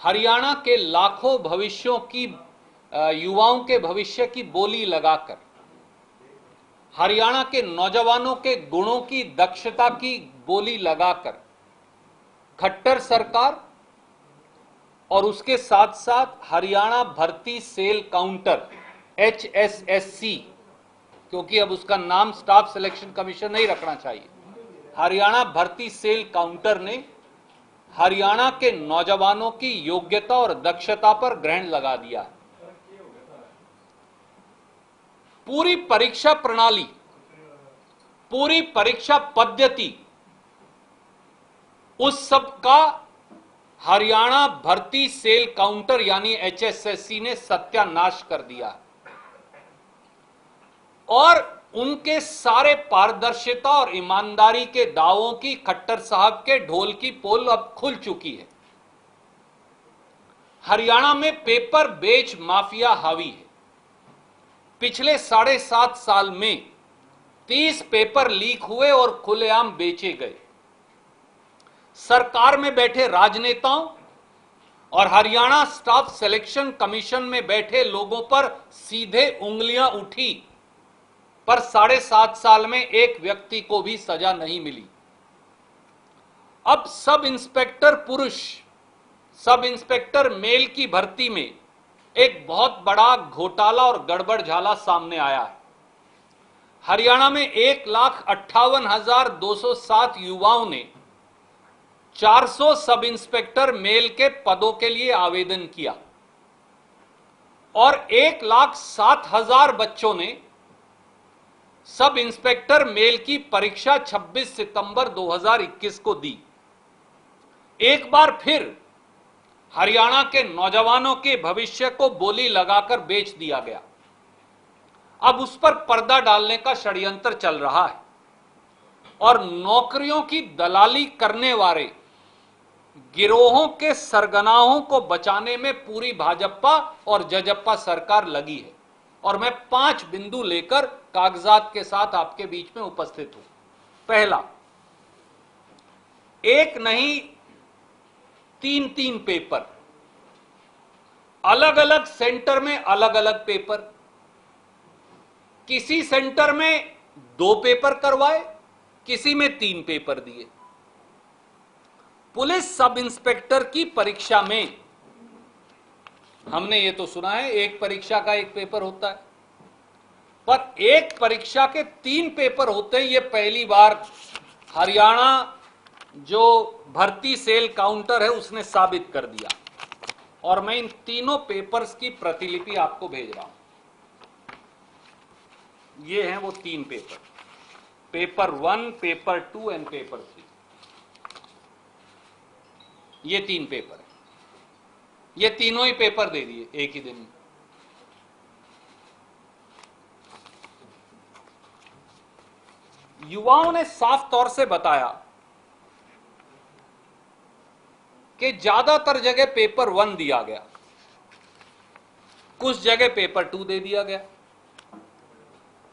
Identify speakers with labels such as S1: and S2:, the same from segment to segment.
S1: हरियाणा के लाखों भविष्यों की युवाओं के भविष्य की बोली लगाकर, हरियाणा के नौजवानों के गुणों की, दक्षता की बोली लगाकर खट्टर सरकार और उसके साथ साथ हरियाणा भर्ती सेल काउंटर HSSC, क्योंकि अब उसका नाम स्टाफ सिलेक्शन कमीशन नहीं रखना चाहिए, हरियाणा भर्ती सेल काउंटर ने हरियाणा के नौजवानों की योग्यता और दक्षता पर ग्रहण लगा दिया है। पूरी परीक्षा प्रणाली, पूरी परीक्षा पद्धति, उस सब का हरियाणा भर्ती सेल काउंटर यानी HSSC ने सत्यानाश कर दिया और उनके सारे पारदर्शिता और ईमानदारी के दावों की खट्टर साहब के ढोल की पोल अब खुल चुकी है। हरियाणा में पेपर बेच माफिया हावी है। पिछले 7.5 साल में 30 पेपर लीक हुए और खुलेआम बेचे गए। सरकार में बैठे राजनेताओं और हरियाणा स्टाफ सिलेक्शन कमीशन में बैठे लोगों पर सीधे उंगलियां उठी, पर 7.5 साल में एक व्यक्ति को भी सजा नहीं मिली। अब सब इंस्पेक्टर पुरुष, सब इंस्पेक्टर मेल की भर्ती में एक बहुत बड़ा घोटाला और गड़बड़झाला सामने आया है। हरियाणा में 1,58,207 युवाओं ने 400 सब इंस्पेक्टर मेल के पदों के लिए आवेदन किया और 1,07,000 बच्चों ने सब इंस्पेक्टर मेल की परीक्षा 26 सितंबर 2021 को दी। एक बार फिर हरियाणा के नौजवानों के भविष्य को बोली लगाकर बेच दिया गया। अब उस पर पर्दा डालने का षड्यंत्र चल रहा है और नौकरियों की दलाली करने वाले गिरोहों के सरगनाहों को बचाने में पूरी भाजपा और जजप्पा सरकार लगी है। और मैं 5 बिंदु लेकर कागजात के साथ आपके बीच में उपस्थित हूं। पहला, एक नहीं 3 पेपर, अलग अलग सेंटर में अलग अलग पेपर, किसी सेंटर में 2 पेपर करवाए, किसी में 3 पेपर दिए। पुलिस सब इंस्पेक्टर की परीक्षा में हमने ये तो सुना है एक परीक्षा का 1 पेपर होता है, पर एक परीक्षा के 3 पेपर होते हैं। ये पहली बार हरियाणा जो भर्ती सेल काउंटर है उसने साबित कर दिया और मैं इन तीनों पेपर्स की प्रतिलिपि आपको भेज रहा हूं। ये हैं वो 3 paper, paper 1, paper 2 and paper 3। ये 3 पेपर है। ये तीनों ही पेपर दे दिए एक ही दिन में। युवाओं ने साफ तौर से बताया कि ज्यादातर जगह पेपर 1 दिया गया, कुछ जगह पेपर 2 दे दिया गया।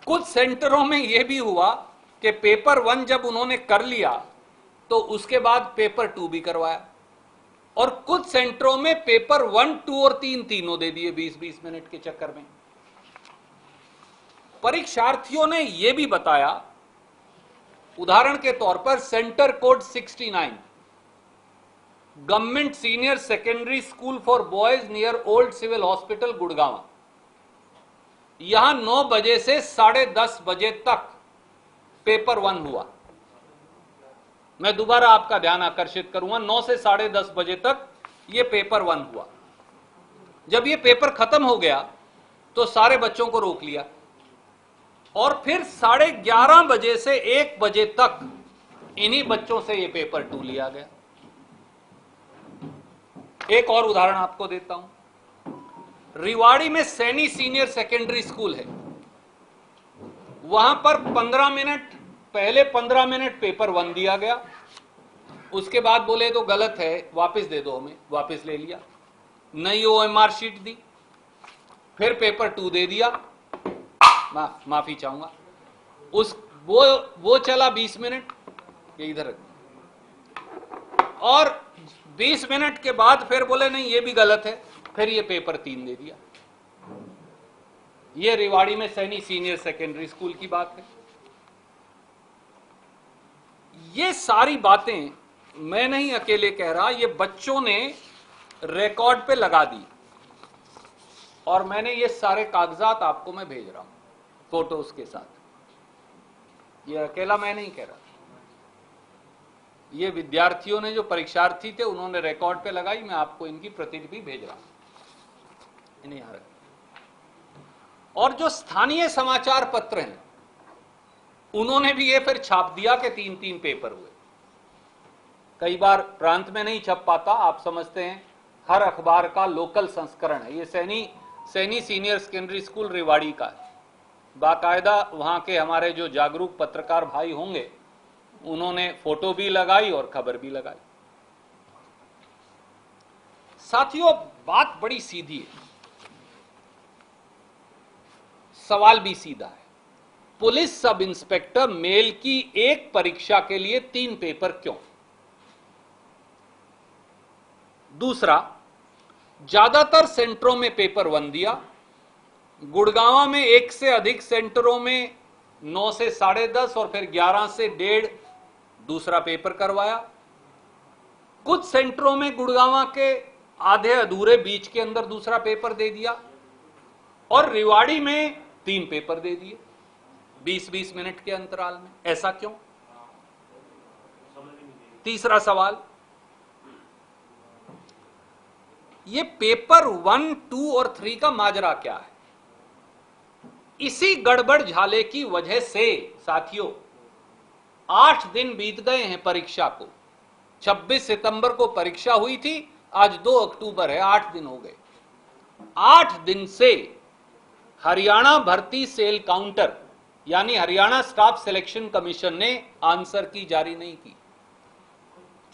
S1: कुछ सेंटरों में यह भी हुआ कि पेपर 1 जब उन्होंने कर लिया तो उसके बाद पेपर 2 भी करवाया और कुछ सेंटरों में पेपर 1, 2 और 3 तीनों दे दिए 20-20 मिनट के चक्कर में। परीक्षार्थियों ने यह भी बताया, उदाहरण के तौर पर centre code 69, government senior secondary school for boys near old civil hospital Gurgaon, यहां 9 बजे से 10:30 बजे तक पेपर 1 हुआ। मैं दोबारा आपका ध्यान आकर्षित करूंगा, 9 से 10:30 बजे तक यह पेपर 1 हुआ। जब यह पेपर खत्म हो गया तो सारे बच्चों को रोक लिया और फिर 11:30 बजे से 1 बजे तक इन्हीं बच्चों से यह पेपर 2 लिया गया। एक और उदाहरण आपको देता हूं। रिवाड़ी में सैनी सीनियर सेकेंडरी स्कूल है, वहां पर 15 मिनट पहले 15 मिनट पेपर 1 दिया गया, उसके बाद बोले तो गलत है वापस दे दो हमें, वापस ले लिया, नई OMR शीट दी, फिर पेपर 2 दे दिया, माफी चाहूंगा, वो चला 20 मिनट, ये इधर और 20 मिनट के बाद फिर बोले नहीं ये भी गलत है, फिर ये पेपर 3 दे दिया। ये रेवाड़ी में सैनी सीनियर सेकेंडरी स्कूल की बात है। ये सारी बातें मैं नहीं अकेले कह रहा, ये बच्चों ने रिकॉर्ड पे लगा दी और मैंने ये सारे कागजात आपको मैं भेज रहा हूं फोटोज के साथ। ये अकेला मैं नहीं कह रहा, ये विद्यार्थियों ने, जो परीक्षार्थी थे, उन्होंने रिकॉर्ड पे लगाई। मैं आपको इनकी प्रतिलिपि भेज रहा हूं, इन्हें यहां रखें। और जो स्थानीय समाचार पत्र हैं उन्होंने भी ये फिर छाप दिया कि 3-3 पेपर हुए। कई बार प्रांत में नहीं छप पाता, आप समझते हैं हर अखबार का लोकल संस्करण है। ये Saini senior secondary school Rewari का है, बाकायदा वहां के हमारे जो जागरूक पत्रकार भाई होंगे उन्होंने फोटो भी लगाई और खबर भी लगाई। साथियों, बात बड़ी सीधी है, सवाल भी सीधा है। पुलिस सब इंस्पेक्टर मेल की एक परीक्षा के लिए 3 पेपर क्यों? दूसरा, ज्यादातर सेंटरों में पेपर 1 दिया, गुड़गांव में 1 से अधिक सेंटरों में 9 से 10:30 और फिर 11 से 1:30 दूसरा पेपर करवाया। कुछ सेंटरों में गुड़गांव के आधे अधूरे बीच के अंदर दूसरा पेपर दे दिया और रेवाड़ी में 3 पेपर दे दिए 20-20 मिनट के अंतराल में। ऐसा क्यों? तीसरा सवाल, ये पेपर 1, 2 और 3 का माजरा क्या है? इसी गड़बड़ झाले की वजह से साथियों 8 दिन बीत गए हैं परीक्षा को। 26 सितंबर को परीक्षा हुई थी, आज 2 अक्टूबर है, 8 दिन हो गए। 8 दिन से हरियाणा भर्ती सेल काउंटर यानी हरियाणा स्टाफ सिलेक्शन कमीशन ने आंसर की जारी नहीं की।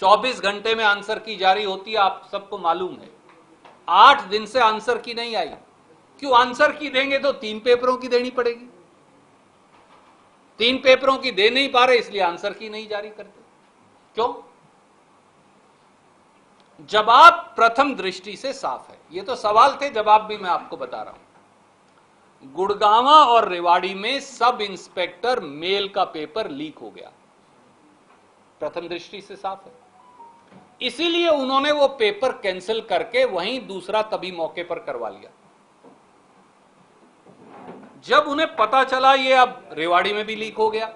S1: 24 घंटे में आंसर की जारी होती है, आप सबको मालूम है। 8 दिन से आंसर की नहीं आई। क्यों? आंसर की देंगे तो 3 पेपरों की देनी पड़ेगी। 3 पेपरों की दे नहीं पा रहे, इसलिए आंसर की नहीं जारी करते। क्यों? जवाब प्रथम दृष्टि से साफ है। ये तो सवाल थे, जवाब भी मैं आपको बता रहा हूं। गुड़गांव और रेवाड़ी में सब इंस्पेक्टर मेल का पेपर लीक हो गया, प्रथम दृष्टि से साफ है। इसीलिए उन्होंने वो पेपर कैंसिल करके वहीं दूसरा तभी मौके पर करवा लिया। जब उन्हें पता चला ये अब रेवाड़ी में भी लीक हो गया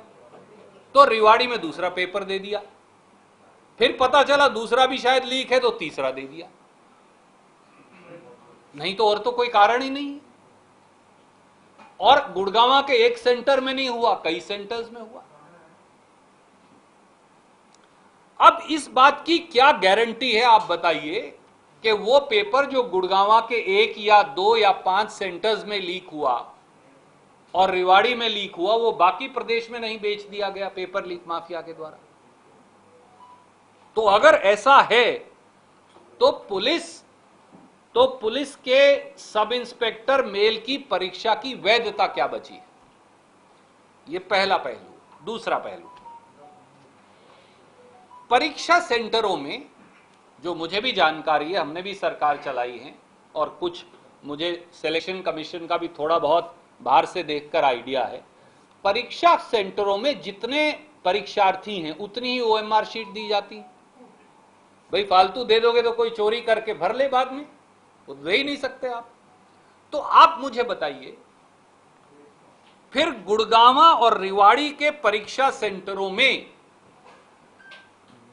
S1: तो रेवाड़ी में दूसरा पेपर दे दिया। फिर पता चला दूसरा भी शायद लीक है तो तीसरा दे दिया। नहीं तो और तो कोई कारण ही नहीं है। और गुड़गांव के एक सेंटर में नहीं हुआ, कई सेंटर्स में हुआ। अब इस बात की क्या गारंटी है, आप बताइए, कि वो पेपर जो गुड़गांव के 1 या 2 या 5 सेंटर्स में लीक हुआ और रेवाड़ी में लीक हुआ, वो बाकी प्रदेश में नहीं बेच दिया गया पेपर लीक माफिया के द्वारा? तो अगर ऐसा है तो पुलिस के सब इंस्पेक्टर मेल की परीक्षा की वैधता क्या बची है? यह पहला पहलू। दूसरा पहलू, परीक्षा सेंटरों में जो मुझे भी जानकारी है, हमने भी सरकार चलाई है और कुछ मुझे सिलेक्शन कमीशन का भी थोड़ा बहुत बाहर से देखकर आइडिया है। परीक्षा सेंटरों में जितने परीक्षार्थी हैं उतनी ही ओएमआर शीट दी जाती। भाई फालतू दे दोगे तो कोई चोरी करके भर ले, बाद में वो दे ही नहीं सकते आप। तो आप मुझे बताइए, फिर गुड़गांव और रेवाड़ी के परीक्षा सेंटरों में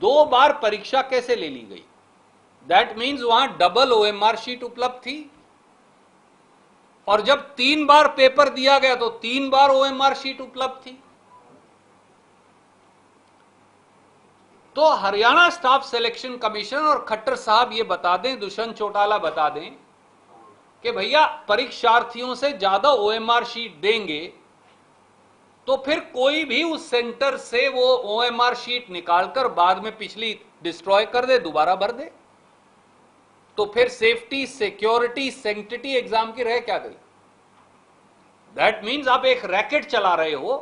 S1: 2 बार परीक्षा कैसे ले ली गई? दैट मीन्स वहां डबल ओएमआर शीट उपलब्ध थी। और जब 3 बार पेपर दिया गया तो 3 बार ओएमआर शीट उपलब्ध थी। तो हरियाणा स्टाफ सिलेक्शन कमीशन और खट्टर साहब ये बता दें, दुष्यंत चौटाला बता दें कि भैया परीक्षार्थियों से ज्यादा ओएमआर शीट देंगे तो फिर कोई भी उस सेंटर से वो ओएमआर शीट निकालकर बाद में पिछली डिस्ट्रॉय कर दे, दोबारा भर दे। तो फिर सेफ्टी, सिक्योरिटी, सैंक्टिटी एग्जाम की रह क्या गई? दैट मीन्स आप एक रैकेट चला रहे हो